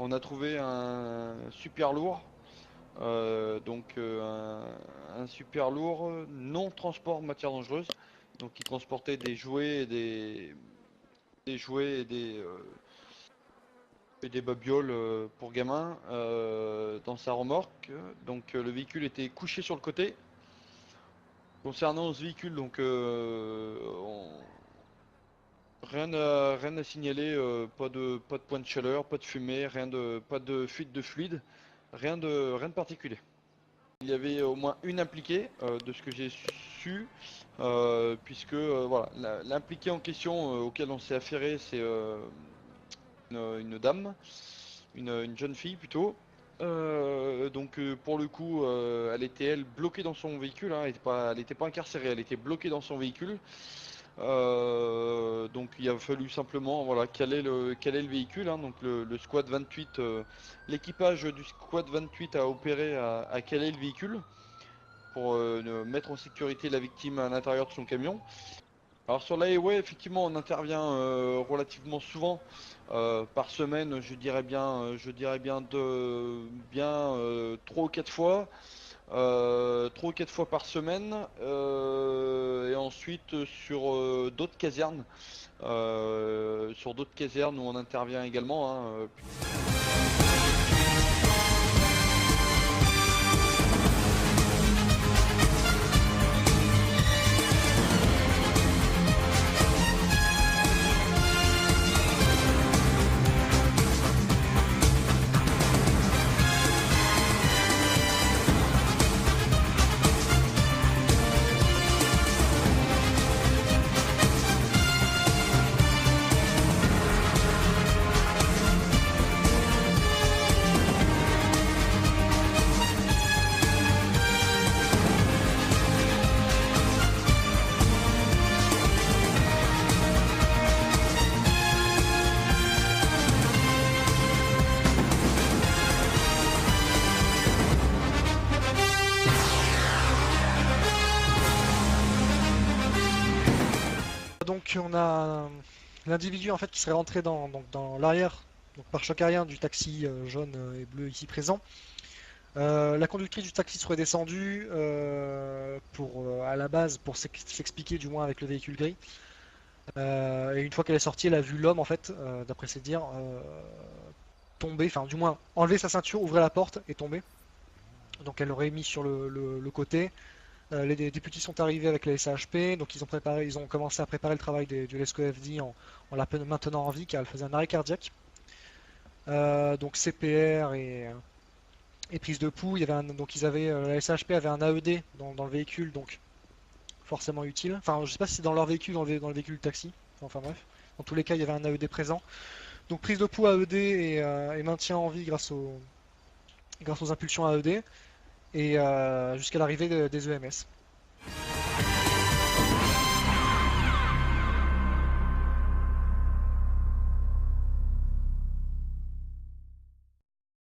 On a trouvé un super lourd, un super lourd non transport matière dangereuse, donc qui transportait des jouets et des jouets et des babioles pour gamins dans sa remorque. Donc le véhicule était couché sur le côté. Concernant ce véhicule, donc rien à signaler, pas de point de chaleur, pas de fumée, pas de fuite de fluide, rien de particulier. Il y avait au moins une impliquée, de ce que j'ai su, puisque voilà, l'impliqué en question auquel on s'est affairé, c'est une dame, une jeune fille plutôt. Pour le coup, elle était elle bloquée dans son véhicule, hein, elle était pas incarcérée, elle était bloquée dans son véhicule. Donc il a fallu simplement voilà caler le véhicule, hein, donc le squad 28, l'équipage du squad 28 a opéré à caler le véhicule pour mettre en sécurité la victime à l'intérieur de son camion. Alors sur la highway, effectivement, on intervient relativement souvent par semaine, je dirais bien 3 ou 4 fois. 3 ou 4 fois par semaine, et ensuite sur d'autres casernes où on intervient également, hein. Donc on a l'individu en fait qui serait rentré dans l'arrière, donc par choc arrière du taxi jaune et bleu ici présent. La conductrice du taxi serait descendue à la base pour s'expliquer du moins avec le véhicule gris. Et une fois qu'elle est sortie, elle a vu l'homme en fait, d'après ses dires, tomber, enfin du moins enlever sa ceinture, ouvrir la porte et tomber. Donc elle l'aurait mis sur le côté. Les députés sont arrivés avec la SAHP, donc ils ont commencé à préparer le travail du LSCOFD en la maintenant en vie car elle faisait un arrêt cardiaque. Donc CPR et prise de pouls. La SAHP avait un AED dans le véhicule, donc forcément utile. Enfin, je sais pas si c'est dans leur véhicule, dans le véhicule taxi. Enfin bref, dans tous les cas, il y avait un AED présent. Donc prise de pouls AED et maintien en vie grâce aux impulsions AED et jusqu'à l'arrivée des EMS.